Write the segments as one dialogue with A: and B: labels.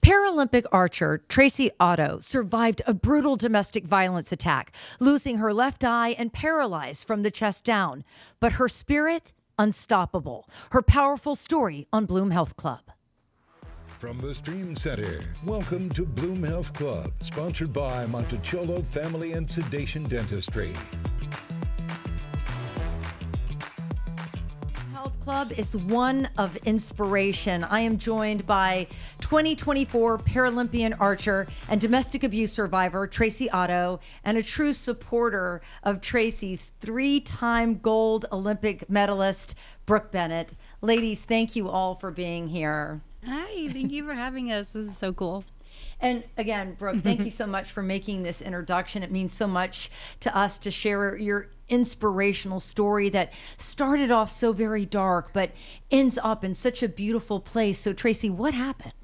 A: Paralympic archer Tracy Otto survived a brutal domestic violence attack, losing her left eye and paralyzed from the chest down. But her spirit, unstoppable. Her powerful story on Bloom Health Club.
B: From the Stream Center, welcome to Bloom Health Club, sponsored by Monticello Family and Sedation Dentistry.
A: Health Club is one of inspiration. I am joined by 2024 Paralympian archer and domestic abuse survivor Tracy Otto, and a true supporter of Tracy's three-time gold Olympic medalist, Brooke Bennett. Ladies, thank you all for being here.
C: Hi, thank you for having us. This is so cool.
A: And again, Brooke, thank you so much for making this introduction. It means so much to us to share your inspirational story that started off so very dark, but ends up in such a beautiful place. So Tracy, what happened?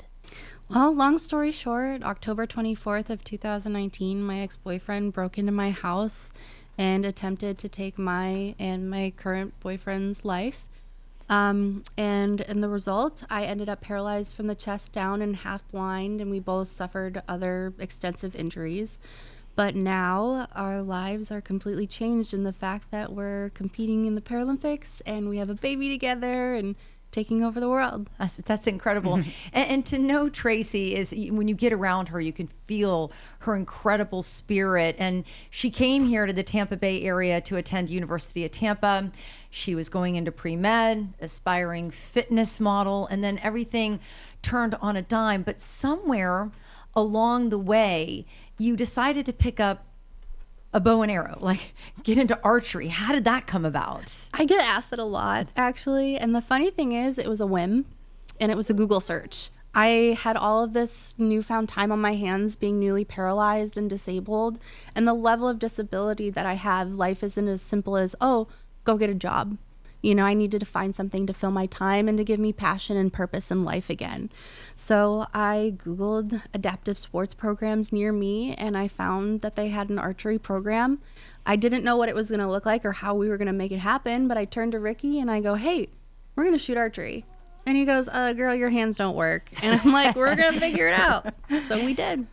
C: Well, long story short, October 24th of 2019, my ex-boyfriend broke into my house and attempted to take my and my current boyfriend's life. And in the result, I ended up paralyzed from the chest down and half blind, and we both suffered other extensive injuries. But now our lives are completely changed in the fact that we're competing in the Paralympics and we have a baby together and taking over the world.
A: That's incredible. And to know Tracy is, when you get around her, you can feel her incredible spirit. And she came here to the Tampa Bay area to attend University of Tampa. She was going into pre-med, aspiring fitness model, and then everything turned on a dime. But somewhere along the way, you decided to pick up a bow and arrow, like get into archery. How did that come about?
C: I get asked that a lot, actually. And the funny thing is, it was a whim and it was a Google search. I had all of this newfound time on my hands, being newly paralyzed and disabled. And the level of disability that I have, life isn't as simple as, oh, go get a job. You know, I needed to find something to fill my time and to give me passion and purpose in life again. So I Googled adaptive sports programs near me, and I found that they had an archery program. I didn't know what it was going to look like or how we were going to make it happen, but I turned to Ricky and I go, hey, we're going to shoot archery. And he goes, girl, your hands don't work. And I'm like, we're going to figure it out. So we did.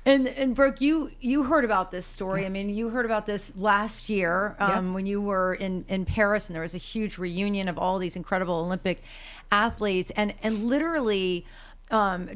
A: And Brooke, you heard about this story. Yes. I mean, you heard about this last year when you were in Paris, and there was a huge reunion of all these incredible Olympic athletes. And literally,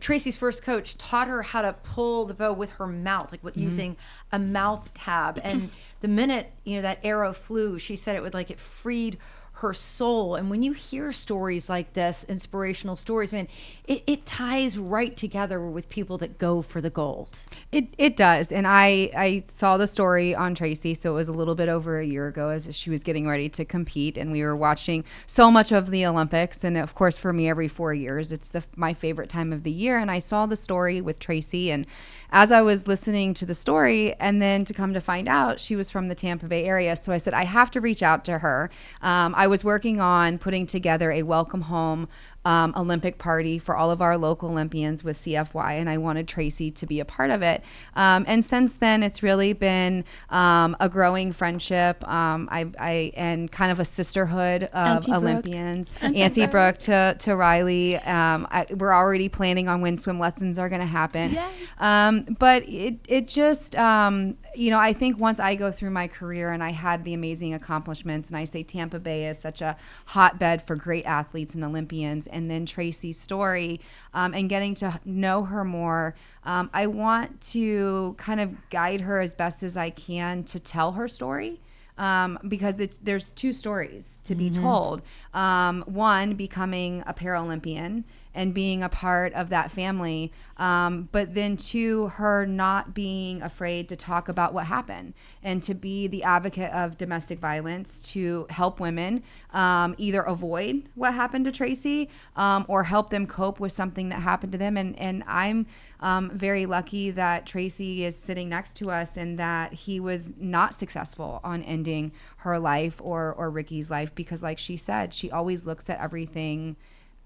A: Tracy's first coach taught her how to pull the bow with her mouth, like using a mouth tab. And the minute, that arrow flew, she said it freed her soul. And when you hear stories like this, inspirational stories, man, it ties right together with people that go for the gold.
D: It does. And I saw the story on Tracy, so it was a little bit over a year ago as she was getting ready to compete, and we were watching so much of the Olympics. And of course, for me, every 4 years, it's my favorite time of the year. And I saw the story with Tracy, and as I was listening to the story, and then to come to find out she was from the Tampa Bay area, so I said, I have to reach out to her. I was working on putting together a welcome home Olympic party for all of our local Olympians with CFY, and I wanted Tracy to be a part of it. And since then, it's really been a growing friendship. And kind of a sisterhood of
C: Auntie
D: Olympians. Auntie Brooke to Riley. We're already planning on when swim lessons are going to happen. Yes. But it just, I think once I go through my career and I had the amazing accomplishments, and I say Tampa Bay is such a hotbed for great athletes and Olympians, and then Tracy's story and getting to know her more, I want to kind of guide her as best as I can to tell her story. Because there's two stories to be told. One, becoming a Paralympian and being a part of that family. But then two, her not being afraid to talk about what happened and to be the advocate of domestic violence to help women either avoid what happened to Tracy or help them cope with something that happened to them. And I'm very lucky that Tracy is sitting next to us and that he was not successful on ending her life or Ricky's life, because like she said, she always looks at everything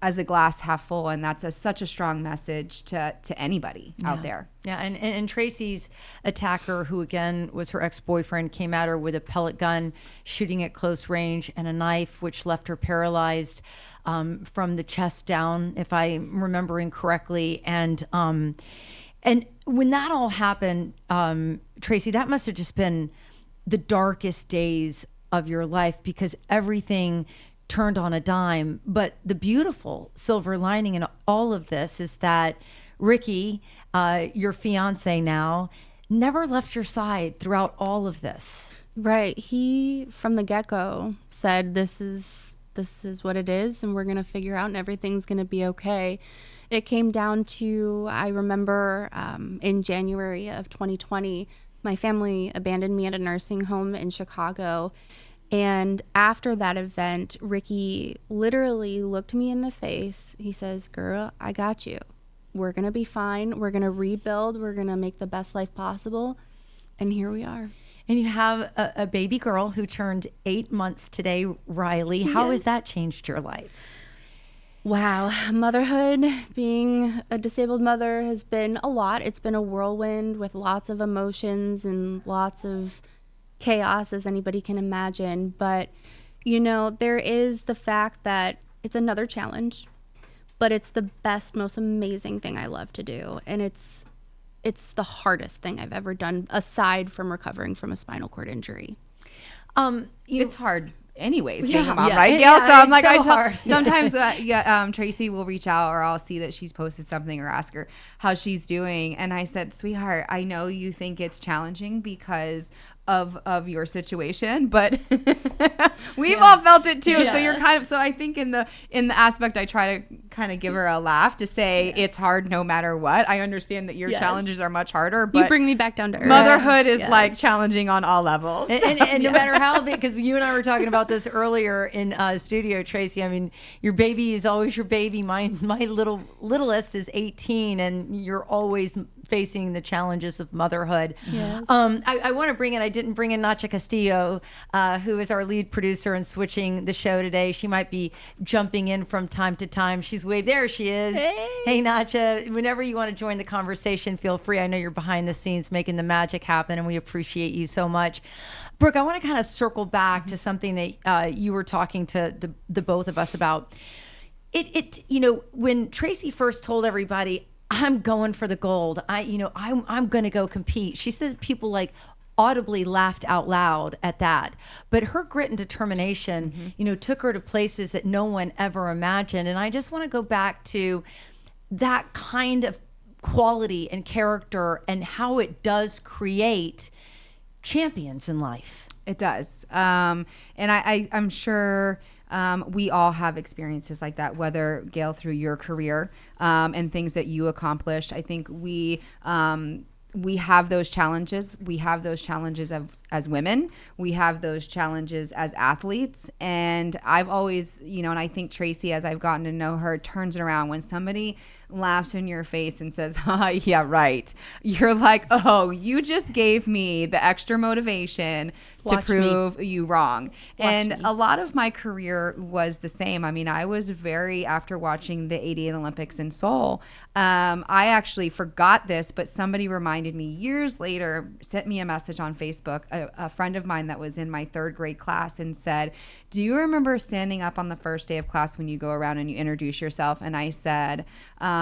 D: as the glass half full, and that's such a strong message to anybody out there.
A: Yeah, and Tracy's attacker, who again was her ex-boyfriend, came at her with a pellet gun, shooting at close range, and a knife, which left her paralyzed from the chest down, if I'm remembering correctly. And when that all happened, Tracy, that must have just been the darkest days of your life, because everything turned on a dime. But the beautiful silver lining in all of this is that Ricky, your fiance now, never left your side throughout all of this.
C: Right. He, from the get-go, said, this is what it is, and we're going to figure out, and everything's going to be okay. It came down to, I remember in January of 2020, my family abandoned me at a nursing home in Chicago. And after that event, Ricky literally looked me in the face. He says, "Girl, I got you. We're going to be fine. We're going to rebuild. We're going to make the best life possible." And here we are.
A: And you have a baby girl who turned 8 months today, Riessle. How has that changed your life?
C: Wow. Motherhood, being a disabled mother, has been a lot. It's been a whirlwind with lots of emotions and lots of chaos, as anybody can imagine. But, there is the fact that it's another challenge, but it's the best, most amazing thing I love to do. And it's the hardest thing I've ever done, aside from recovering from a spinal cord injury.
D: It's hard anyways, being a
A: mom,
D: right, Gayle?
A: Yeah,
D: so I'm like,
A: so hard.
D: Sometimes, Tracy will reach out, or I'll see that she's posted something, or ask her how she's doing. And I said, "Sweetheart, I know you think it's challenging because of your situation, but we've all felt it too." Yeah. So you're so I think in the aspect, I try to kind of give her a laugh to say it's hard no matter what. I understand that your challenges are much harder, but
C: you bring me back down to earth.
D: Motherhood is like challenging on all levels.
A: And no matter how big, because you and I were talking about this earlier in studio, Tracy. I mean, your baby is always your baby. My littlest is 18, and you're always facing the challenges of motherhood.
C: Yes.
A: I want to bring in, I didn't bring in Nacha Castillo, who is our lead producer and switching the show today. She might be jumping in from time to time. She's waved. There she is. Hey, Nacha. Whenever you want to join the conversation, feel free. I know you're behind the scenes making the magic happen, and we appreciate you so much. Brooke, I want to kind of circle back to something that you were talking to the both of us about. When Tracy first told everybody, "I'm going for the gold. I'm going to go compete," she said people audibly laughed out loud at that. But her grit and determination, took her to places that no one ever imagined. And I just want to go back to that kind of quality and character and how it does create champions in life.
D: It does. And I'm sure we all have experiences like that, whether, Gayle, through your career and things that you accomplished. I think we have those challenges. We have those challenges as women. We have those challenges as athletes. And I've always, and I think Tracy, as I've gotten to know her, turns it around when somebody laughs in your face and says, "Yeah, right." You're like, "Oh, you just gave me the extra motivation to prove you wrong." And a lot of my career was the same. I mean, I was after watching the 88 Olympics in Seoul, I actually forgot this, but somebody reminded me years later, sent me a message on Facebook, a friend of mine that was in my third grade class, and said, "Do you remember standing up on the first day of class when you go around and you introduce yourself?" And I said,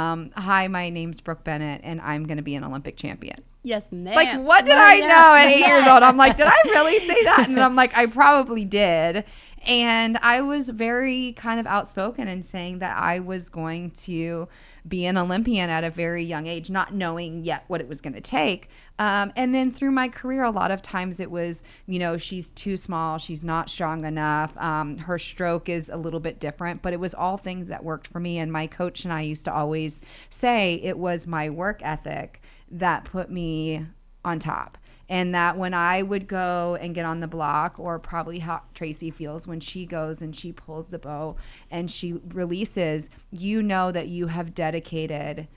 D: "Hi, my name's Brooke Bennett, and I'm going to be an Olympic champion."
C: Yes, ma'am.
D: Like, what did I know at 8 years old? I'm like, did I really say that? And I'm like, I probably did. And I was very kind of outspoken in saying that I was going to be an Olympian at a very young age, not knowing yet what it was going to take. And then through my career, a lot of times it was, she's too small, she's not strong enough, her stroke is a little bit different, but it was all things that worked for me. And my coach and I used to always say it was my work ethic that put me on top. And that when I would go and get on the block, or probably how Tracy feels when she goes and she pulls the bow and she releases, that you have dedicated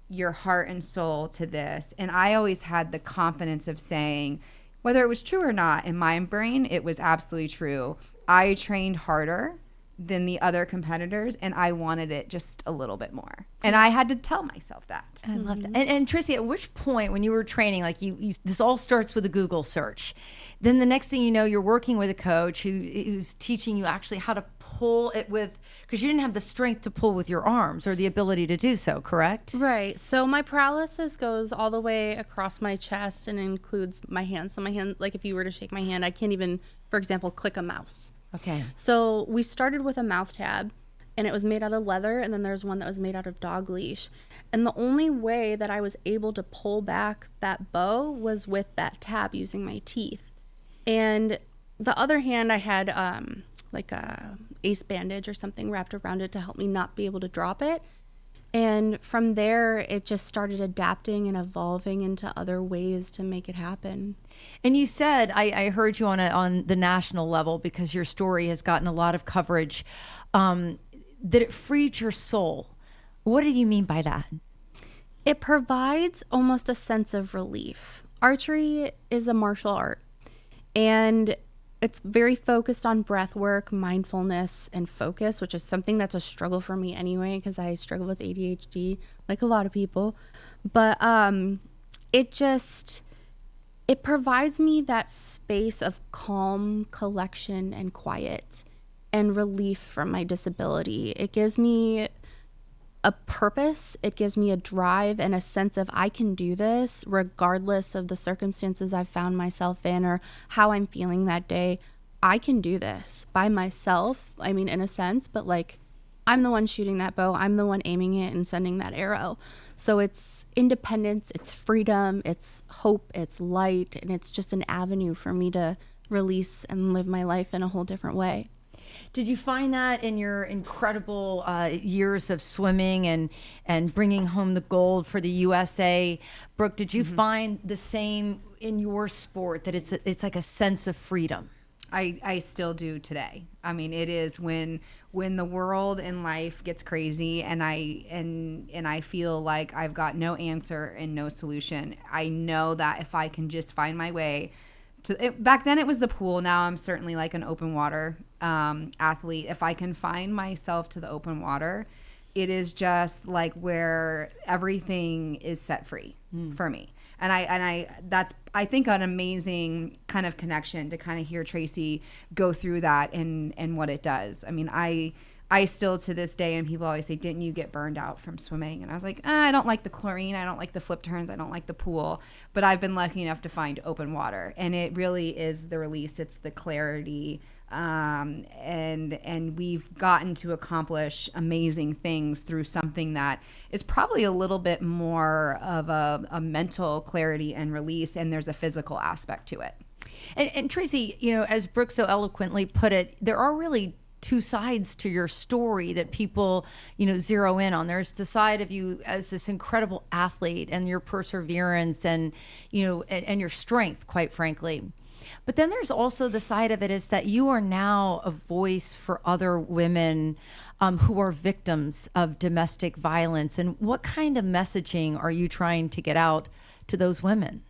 D: your heart and soul to this. And I always had the confidence of saying, whether it was true or not, in my brain, it was absolutely true. I trained harder than the other competitors, and I wanted it just a little bit more. And I had to tell myself that.
A: I love that. And Tracy, at which point when you were training, like you this all starts with a Google search. Then the next thing you know, you're working with a coach who's teaching you actually how to pull it with, because you didn't have the strength to pull with your arms or the ability to do so, correct?
C: Right. So my paralysis goes all the way across my chest and includes my hands. So my hand, like if you were to shake my hand, I can't even, for example, click a mouse.
A: Okay.
C: So we started with a mouth tab, and it was made out of leather, and then there's one that was made out of dog leash. And the only way that I was able to pull back that bow was with that tab using my teeth. And the other hand, I had like a ace bandage or something wrapped around it to help me not be able to drop it. And from there, it just started adapting and evolving into other ways to make it happen.
A: And you said, I heard you on the national level, because your story has gotten a lot of coverage, that it freed your soul. What do you mean by that?
C: It provides almost a sense of relief. Archery is a martial art, and it's very focused on breath work, mindfulness, and focus, which is something that's a struggle for me anyway, because I struggle with ADHD like a lot of people. But it provides me that space of calm, collection, and quiet, and relief from my disability. It gives me a purpose. It gives me a drive and a sense of I can do this regardless of the circumstances I've found myself in or how I'm feeling that day. I can do this by myself. I mean, in a sense, but like I'm the one shooting that bow. I'm the one aiming it and sending that arrow. So it's independence, it's freedom, it's hope, it's light, and it's just an avenue for me to release and live my life in a whole different way.
A: Did you find that in your incredible years of swimming and bringing home the gold for the USA? Brooke, did you find the same in your sport, that it's like a sense of freedom?
D: I still do today. I mean, it is when the world and life gets crazy and I feel like I've got no answer and no solution. I know that if I can just find my way to it, back then it was the pool. Now I'm certainly like an open water athlete. If I can find myself to the open water, it is just like where everything is set free for me. And I that's, I think, an amazing kind of connection to kind of hear Tracy go through that and what it does. I mean, I still to this day, and people always say, didn't you get burned out from swimming? And I was like, I don't like the chlorine. I don't like the flip turns. I don't like the pool. But I've been lucky enough to find open water. And it really is the release. It's the clarity. And we've gotten to accomplish amazing things through something that is probably a little bit more of a mental clarity and release, and there's a physical aspect to it.
A: And Tracy, you know, as Brooke so eloquently put it, there are really two sides to your story that people, you know, zero in on. There's the side of you as this incredible athlete and your perseverance and, you know, and your strength, quite frankly. But then there's also the side of it is that you are now a voice for other women who are victims of domestic violence. And what kind of messaging are you trying to get out to those women?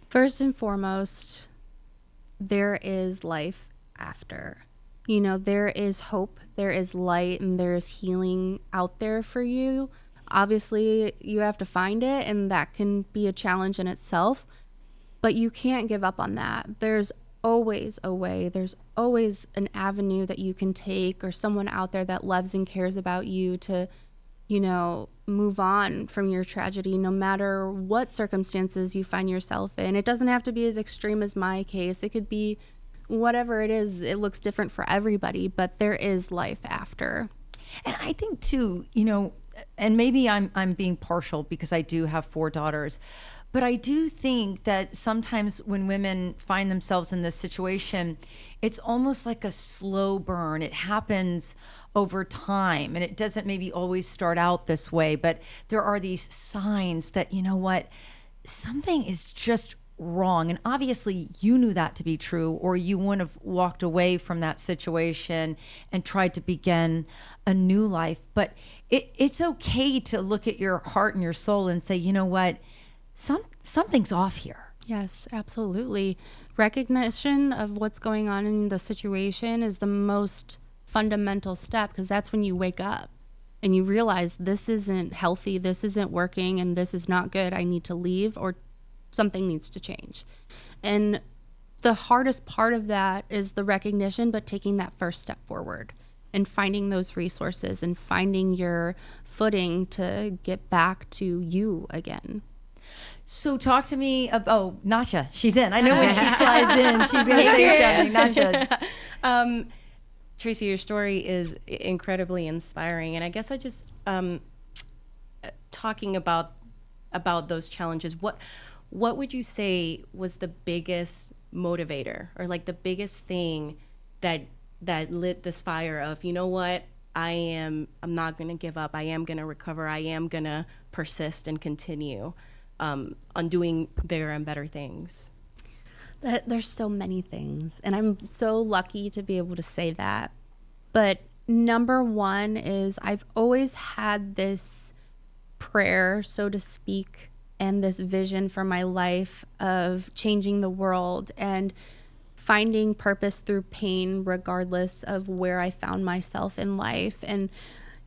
C: First and foremost, there is life after. You know, there is hope, there is light, and there is healing out there for you. Obviously, you have to find it, and that can be a challenge in itself. But you can't give up on that. There's always a way. There's always an avenue that you can take, or someone out there that loves and cares about you to, you know, move on from your tragedy, no matter what circumstances you find yourself in. It doesn't have to be as extreme as my case. It could be whatever it is. It looks different for everybody, but there is life after.
A: And I think too, you know, and maybe I'm being partial because I do have 4 daughters, but I do think that sometimes when women find themselves in this situation, it's almost like a slow burn. It happens over time, and it doesn't maybe always start out this way, but there are these signs that, you know what, something is just wrong. And obviously you knew that to be true, or you wouldn't have walked away from that situation and tried to begin a new life. But it's okay to look at your heart and your soul and say, you know what, something's off here.
C: Yes, absolutely. Recognition of what's going on in the situation is the most fundamental step, because that's when you wake up and you realize this isn't healthy, this isn't working, and this is not good. I need to leave, or something needs to change. And the hardest part of that is the recognition, but taking that first step forward and finding those resources and finding your footing to get back to you again.
A: So talk to me about Nacha. She's in. I know when she slides in, she's going to say something. Nacha.
E: Tracy, your story is incredibly inspiring. And I guess I just, talking about those challenges, what would you say was the biggest motivator, or like the biggest thing that lit this fire of, you know what, I'm not going to give up. I am going to recover. I am going to persist and continue on doing bigger and better things?
C: There's so many things, and I'm so lucky to be able to say that. But number one is I've always had this prayer, so to speak, and this vision for my life of changing the world and finding purpose through pain, regardless of where I found myself in life. And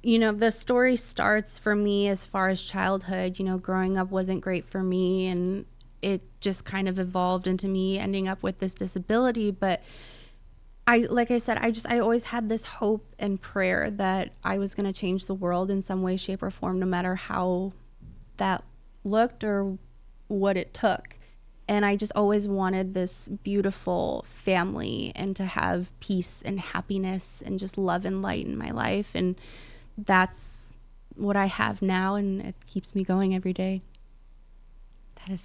C: you know, the story starts for me as far as childhood. You know, growing up wasn't great for me, and it just kind of evolved into me ending up with this disability. But like I said, I always had this hope and prayer that I was going to change the world in some way, shape, or form, no matter how that looked or what it took. And I just always wanted this beautiful family and to have peace and happiness and just love and light in my life. And that's what I have now, and it keeps me going every day.
A: That is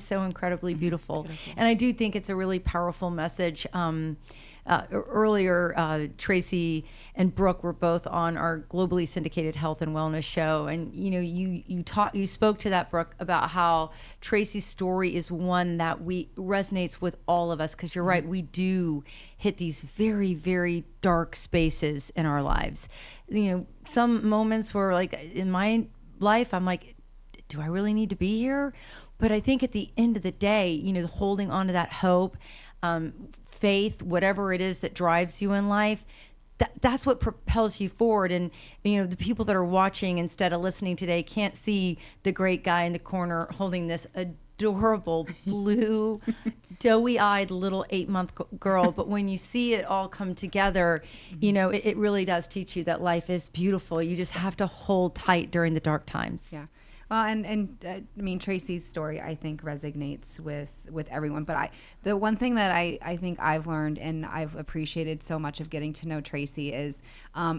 A: so incredibly beautiful. And I do think it's a really powerful message. Earlier, Tracy and Brooke were both on our globally syndicated health and wellness show, and you know, you spoke to that, Brooke, about how Tracy's story is one that resonates with all of us, because you're right, we do hit these very, very dark spaces in our lives. You know, some moments where, like in my life, I'm like, do I really need to be here? But I think at the end of the day, you know, holding on to that hope, faith, whatever it is that drives you in life, that's what propels you forward. And, you know, the people that are watching instead of listening today can't see the great guy in the corner holding this adorable blue, doughy-eyed little 8-month girl. But when you see it all come together, you know, it really does teach you that life is beautiful. You just have to hold tight during the dark times.
D: Yeah. Well, and I mean, Tracy's story, I think, resonates with everyone. But the one thing that I think I've learned and I've appreciated so much of getting to know Tracy is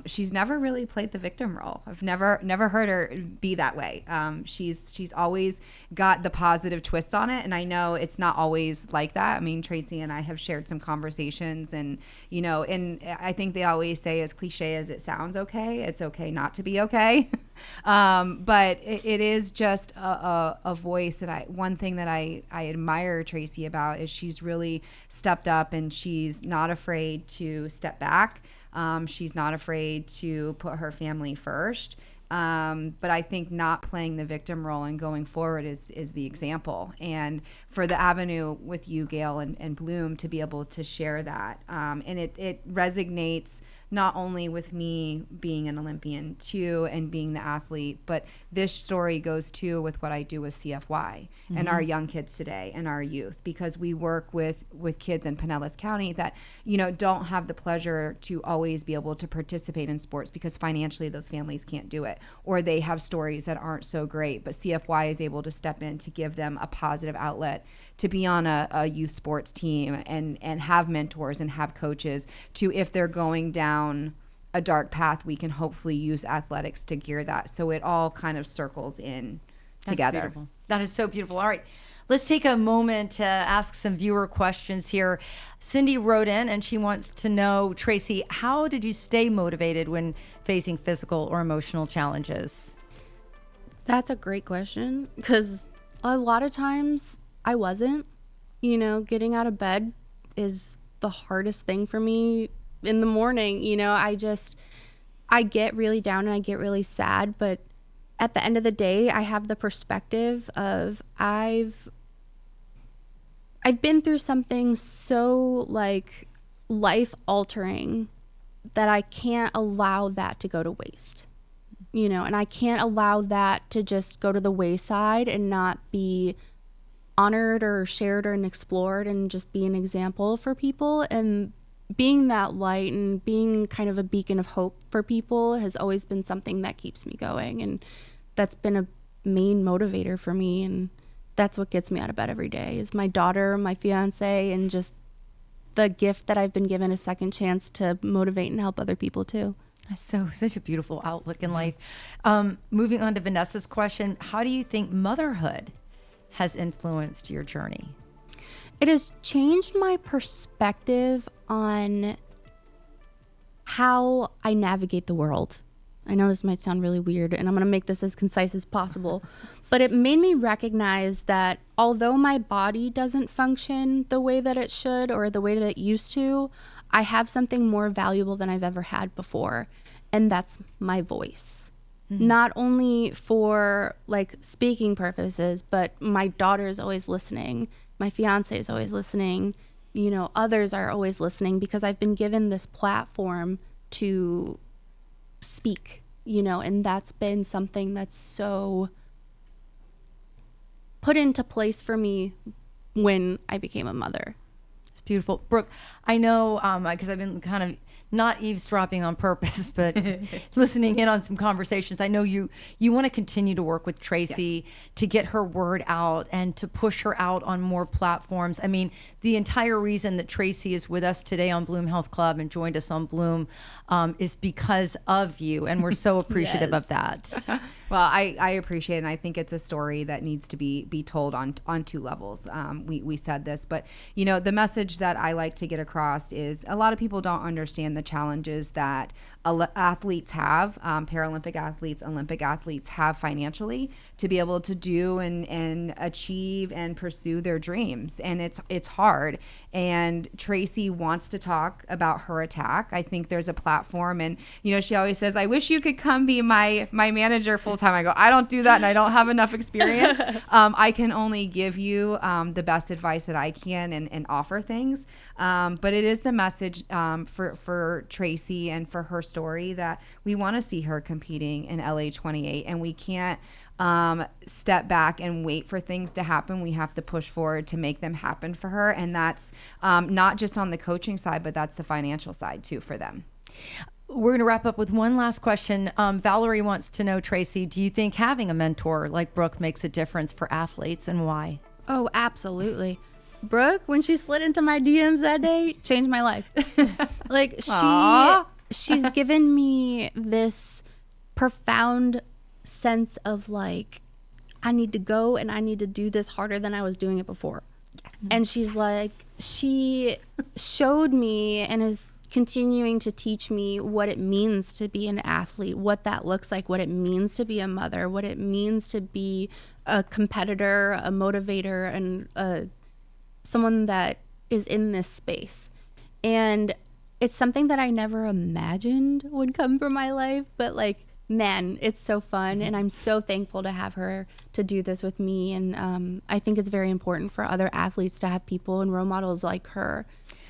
D: she's never really played the victim role. I've never heard her be that way. She's always got the positive twist on it, and I know it's not always like that. I mean, Tracy and I have shared some conversations, and you know, and I think they always say, as cliche as it sounds, it's okay not to be okay. But it is just a voice that one thing that I admire Tracy about is she's really stepped up, and she's not afraid to step back. She's not afraid to put her family first. But I think not playing the victim role and going forward is the example. And for the avenue with you, Gayle, and Bloom, to be able to share that. And it resonates not only with me being an Olympian too and being the athlete, but this story goes too with what I do with CFY and our young kids today and our youth, because we work with kids in Pinellas County that, you know, don't have the pleasure to always be able to participate in sports because financially those families can't do it, or they have stories that aren't so great, but CFY is able to step in to give them a positive outlet to be on a youth sports team and have mentors and have coaches to, if they're going down a dark path, we can hopefully use athletics to gear that. So it all kind of circles in together.
A: Beautiful. That is so beautiful. All right. Let's take a moment to ask some viewer questions here. Cindy wrote in and she wants to know, Tracy, how did you stay motivated when facing physical or emotional challenges?
C: That's a great question, because a lot of times I wasn't. You know, getting out of bed is the hardest thing for me in the morning. You know, I get really down and I get really sad, but at the end of the day, I have the perspective of I've been through something so like life altering that I can't allow that to go to waste, and I can't allow that to just go to the wayside and not be honored or shared and explored and just be an example for people. And being that light and being kind of a beacon of hope for people has always been something that keeps me going. And that's been a main motivator for me. And that's what gets me out of bed every day is my daughter, my fiance, and just the gift that I've been given a second chance to motivate and help other people too.
A: That's such a beautiful outlook in life. Moving on to Vanessa's question, how do you think motherhood has influenced your journey?
C: It has changed my perspective on how I navigate the world. I know this might sound really weird, and I'm going to make this as concise as possible, but it made me recognize that although my body doesn't function the way that it should or the way that it used to, I have something more valuable than I've ever had before, and that's my voice. Mm-hmm. Not only for like speaking purposes, but my daughter is always listening. My fiance is always listening. Others are always listening because I've been given this platform to speak, and that's been something that's so put into place for me when I became a mother.
A: It's beautiful. Brooke, I know, because I've been kind of not eavesdropping on purpose, but listening in on some conversations. I know you want to continue to work with Tracy to get her word out and to push her out on more platforms. I mean, the entire reason that Tracy is with us today on Bloom Health Club and joined us on Bloom is because of you, and we're so appreciative of that.
D: Well, I appreciate it, and I think it's a story that needs to be told on two levels. We said this, but the message that I like to get across is a lot of people don't understand the challenges that athletes have, Paralympic athletes, Olympic athletes have financially to be able to do and achieve and pursue their dreams. And it's hard. And Tracy wants to talk about her attack. I think there's a platform, and she always says, I wish you could come be my manager full time. I go, I don't do that, and I don't have enough experience. I can only give you the best advice that I can and offer things. But it is the message for Tracy and for her story that we want to see her competing in LA 28, and we can't step back and wait for things to happen. We have to push forward to make them happen for her. And that's not just on the coaching side, but that's the financial side too for them.
A: We're going to wrap up with one last question. Valerie wants to know, Tracy, do you think having a mentor like Brooke makes a difference for athletes, and why?
C: Oh, absolutely. Brooke, when she slid into my DMs that day, changed my life. Like she's given me this profound sense of like, I need to go and I need to do this harder than I was doing it before. Yes. And she's like, she showed me and is continuing to teach me what it means to be an athlete, what that looks like, what it means to be a mother, what it means to be a competitor, a motivator, and someone that is in this space. And it's something that I never imagined would come from my life, but like, man, it's so fun. And I'm so thankful to have her to do this with me. And I think it's very important for other athletes to have people and role models like her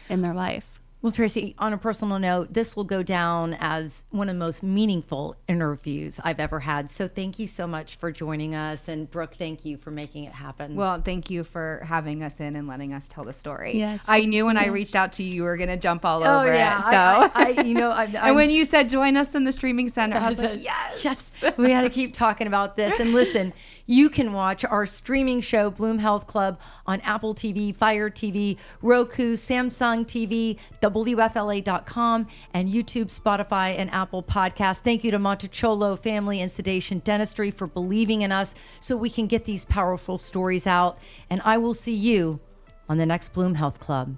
C: in their life.
A: Well, Tracy, on a personal note, this will go down as one of the most meaningful interviews I've ever had. So thank you so much for joining us. And Brooke, thank you for making it happen.
D: Well, thank you for having us in and letting us tell the story.
C: Yes.
D: I knew when I reached out to you, you were going to jump all over it. So, and when you said join us in the streaming center, I was like, yes.
A: We had to keep talking about this. And listen, you can watch our streaming show, Bloom Health Club, on Apple TV, Fire TV, Roku, Samsung TV, WFLA.com, and YouTube, Spotify, and Apple Podcasts. Thank you to Monticello Family and Sedation Dentistry for believing in us so we can get these powerful stories out. And I will see you on the next Bloom Health Club.